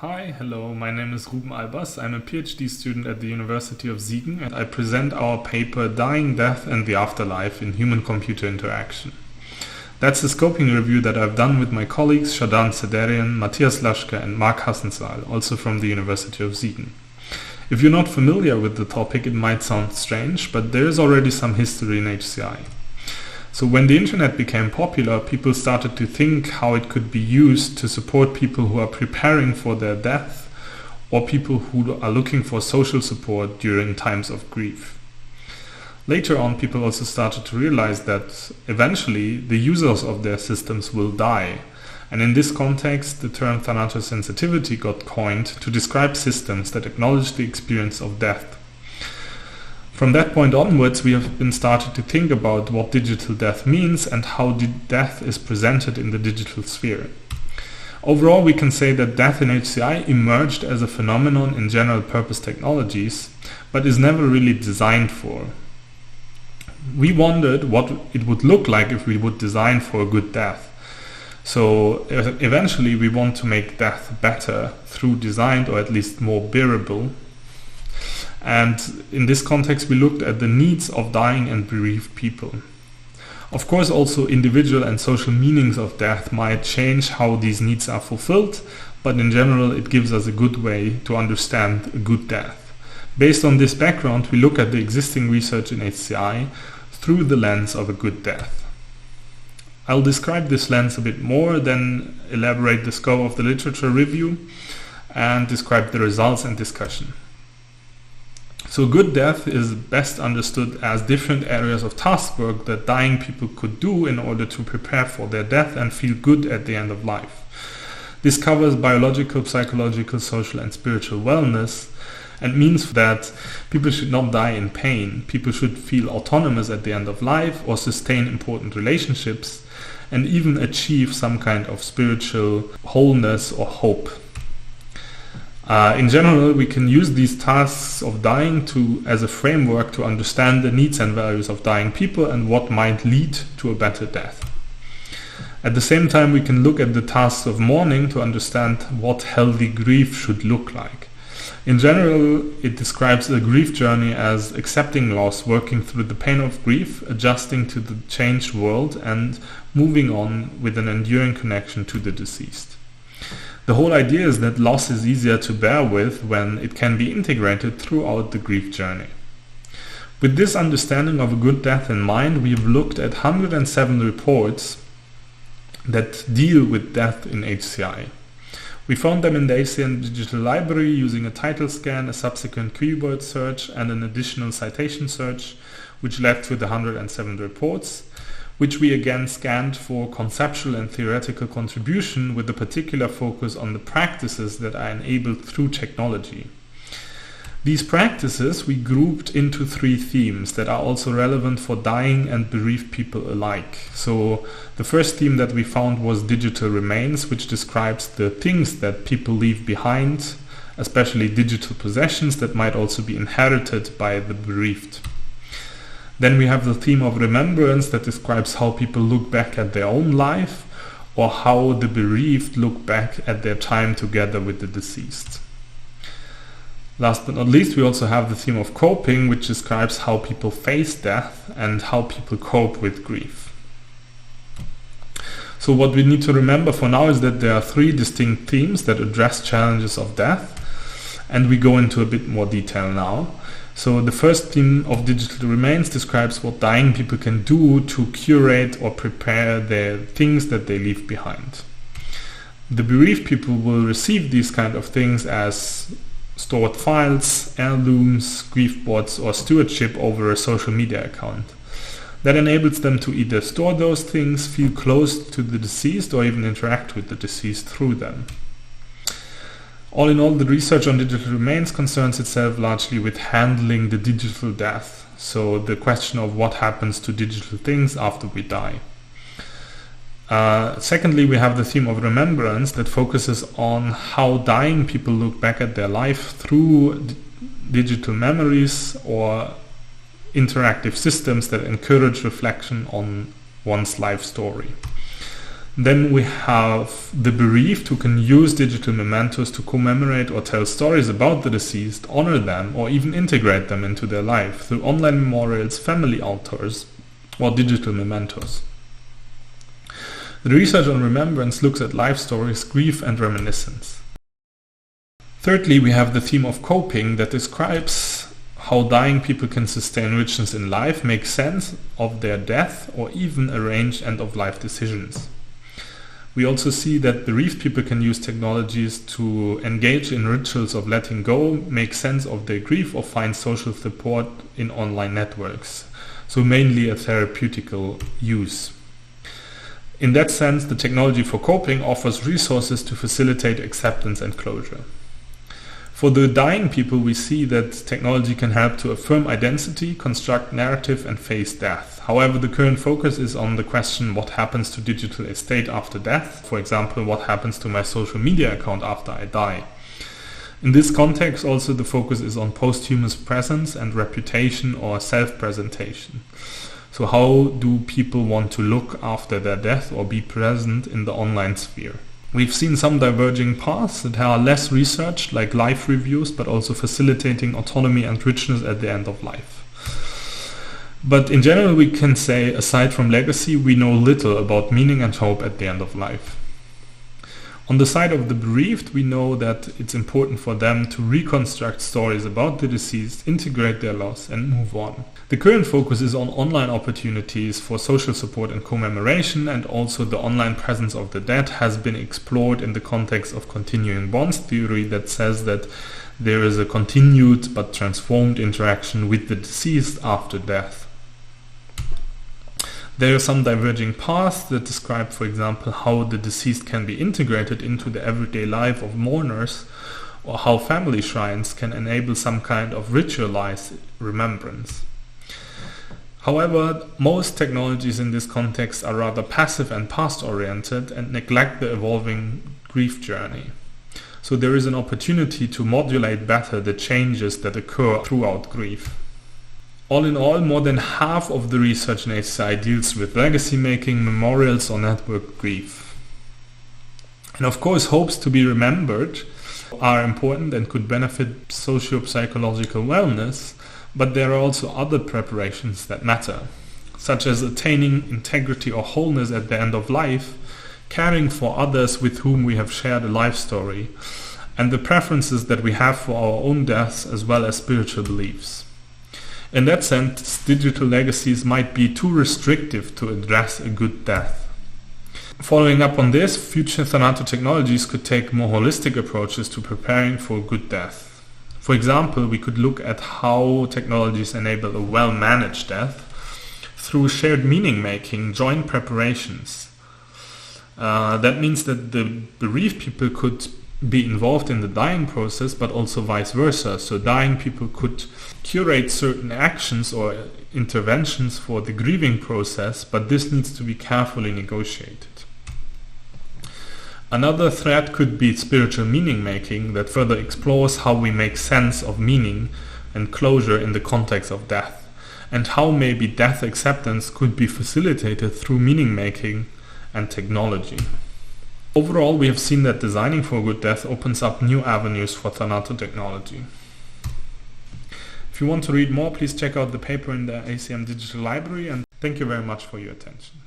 Hi, hello, my name is Ruben Albers. I'm a PhD student at the University of Siegen and I present our paper Dying, Death and the Afterlife in Human-Computer Interaction. That's a scoping review that I've done with my colleagues Shadan, Sadeghian, Matthias, Laschke and Marc Hassenzahl, also from the University of Siegen. If you're not familiar with the topic, it might sound strange, but there is already some history in HCI. So when the internet became popular, people started to think how it could be used to support people who are preparing for their death or people who are looking for social support during times of grief. Later on, people also started to realize that eventually the users of their systems will die. And in this context, the term Thanatosensitivity got coined to describe systems that acknowledge the experience of death. From that point onwards, we have been started to think about what digital death means and how death is presented in the digital sphere. Overall, we can say that death in HCI emerged as a phenomenon in general purpose technologies, but is never really designed for. We wondered what it would look like if we would design for a good death. So eventually we want to make death better through design, or at least more bearable. And in this context, we looked at the needs of dying and bereaved people. Of course, also individual and social meanings of death might change how these needs are fulfilled, but in general, it gives us a good way to understand a good death. Based on this background, we look at the existing research in HCI through the lens of a good death. I'll describe this lens a bit more, then elaborate the scope of the literature review, and describe the results and discussion. So good death is best understood as different areas of task work that dying people could do in order to prepare for their death and feel good at the end of life. This covers biological, psychological, social and spiritual wellness, and means that people should not die in pain. People should feel autonomous at the end of life or sustain important relationships and even achieve some kind of spiritual wholeness or hope. In general, we can use these tasks of dying as a framework to understand the needs and values of dying people and what might lead to a better death. At the same time, we can look at the tasks of mourning to understand what healthy grief should look like. In general, it describes a grief journey as accepting loss, working through the pain of grief, adjusting to the changed world, and moving on with an enduring connection to the deceased. The whole idea is that loss is easier to bear with when it can be integrated throughout the grief journey. With this understanding of a good death in mind, we have looked at 107 reports that deal with death in HCI. We found them in the HCI Digital Library using a title scan, a subsequent keyword search, and an additional citation search, which led to the 107 reports, which we again scanned for conceptual and theoretical contribution with a particular focus on the practices that are enabled through technology. These practices we grouped into 3 themes that are also relevant for dying and bereaved people alike. So the first theme that we found was digital remains, which describes the things that people leave behind, especially digital possessions that might also be inherited by the bereaved. Then we have the theme of remembrance that describes how people look back at their own life or how the bereaved look back at their time together with the deceased. Last but not least, we also have the theme of coping, which describes how people face death and how people cope with grief. So what we need to remember for now is that there are 3 distinct themes that address challenges of death, and we go into a bit more detail now. So the first theme of digital remains describes what dying people can do to curate or prepare their things that they leave behind. The bereaved people will receive these kind of things as stored files, heirlooms, grief boards, or stewardship over a social media account. That enables them to either store those things, feel close to the deceased, or even interact with the deceased through them. All in all, the research on digital remains concerns itself largely with handling the digital death, so the question of what happens to digital things after we die. Secondly, we have the theme of remembrance that focuses on how dying people look back at their life through digital memories or interactive systems that encourage reflection on one's life story. Then we have the bereaved, who can use digital mementos to commemorate or tell stories about the deceased, honor them, or even integrate them into their life through online memorials, family altars, or digital mementos. The research on remembrance looks at life stories, grief, and reminiscence. Thirdly, we have the theme of coping that describes how dying people can sustain richness in life, make sense of their death, or even arrange end-of-life decisions. We also see that bereaved people can use technologies to engage in rituals of letting go, make sense of their grief, or find social support in online networks. So mainly a therapeutical use. In that sense, the technology for coping offers resources to facilitate acceptance and closure. For the dying people, we see that technology can help to affirm identity, construct narrative, and face death. However, the current focus is on the question what happens to digital estate after death. For example, what happens to my social media account after I die. In this context, also the focus is on posthumous presence and reputation or self-presentation. So how do people want to look after their death or be present in the online sphere? We've seen some diverging paths that are less researched, like life reviews, but also facilitating autonomy and richness at the end of life. But in general, we can say, aside from legacy, we know little about meaning and hope at the end of life. On the side of the bereaved, we know that it's important for them to reconstruct stories about the deceased, integrate their loss, and move on. The current focus is on online opportunities for social support and commemoration, and also the online presence of the dead has been explored in the context of continuing bonds theory that says that there is a continued but transformed interaction with the deceased after death. There are some diverging paths that describe, for example, how the deceased can be integrated into the everyday life of mourners, or how family shrines can enable some kind of ritualized remembrance. However, most technologies in this context are rather passive and past-oriented and neglect the evolving grief journey. So there is an opportunity to modulate better the changes that occur throughout grief. All in all, more than half of the research in SIGCHI deals with legacy making, memorials, or network grief. And of course, hopes to be remembered are important and could benefit socio-psychological wellness, but there are also other preparations that matter, such as attaining integrity or wholeness at the end of life, caring for others with whom we have shared a life story, and the preferences that we have for our own deaths as well as spiritual beliefs. In that sense, digital legacies might be too restrictive to address a good death. Following up on this, future thanato-technologies could take more holistic approaches to preparing for a good death. For example, we could look at how technologies enable a well-managed death through shared meaning-making, joint preparations. That means that the bereaved people could be involved in the dying process, but also vice versa. So dying people could curate certain actions or interventions for the grieving process, but this needs to be carefully negotiated. Another thread could be spiritual meaning making that further explores how we make sense of meaning and closure in the context of death, and how maybe death acceptance could be facilitated through meaning making and technology. Overall, we have seen that designing for a good death opens up new avenues for thanato-technology. If you want to read more, please check out the paper in the ACM Digital Library, and thank you very much for your attention.